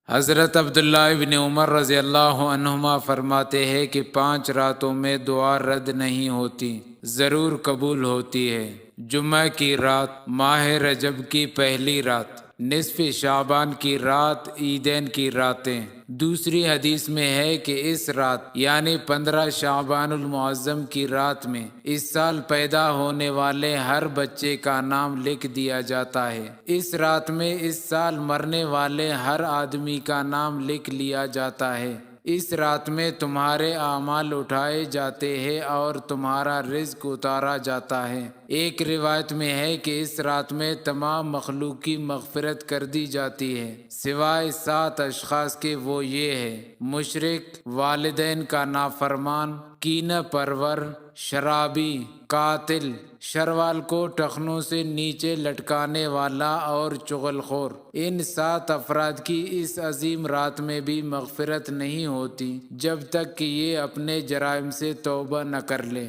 حضرت عبداللہ ابن عمر رضی اللہ عنہما فرماتے ہیں کہ 5 راتوں میں دعا رد نہیں ہوتی، ضرور قبول ہوتی ہے۔ جمعہ کی رات، ماہ رجب کی پہلی رات، نصف شعبان کی رات، عیدین کی راتیں۔ دوسری حدیث میں ہے کہ اس رات یعنی 15 شعبان المعظم کی رات میں اس سال پیدا ہونے والے ہر بچے کا نام لکھ دیا جاتا ہے۔ اس رات میں اس سال مرنے والے ہر آدمی کا نام لکھ لیا جاتا ہے۔ اس رات میں تمہارے اعمال اٹھائے جاتے ہیں اور تمہارا رزق اتارا جاتا ہے۔ ایک روایت میں ہے کہ اس رات میں تمام مخلوق کی مغفرت کر دی جاتی ہے سوائے 7 اشخاص کے، وہ یہ ہے: مشرک، والدین کا نافرمان، کینہ پرور، شرابی، قاتل، شروال کو ٹخنوں سے نیچے لٹکانے والا اور چغل خور۔ ان 7 افراد کی اس عظیم رات میں بھی مغفرت نہیں ہوتی جب تک کہ یہ اپنے جرائم سے توبہ نہ کر لیں۔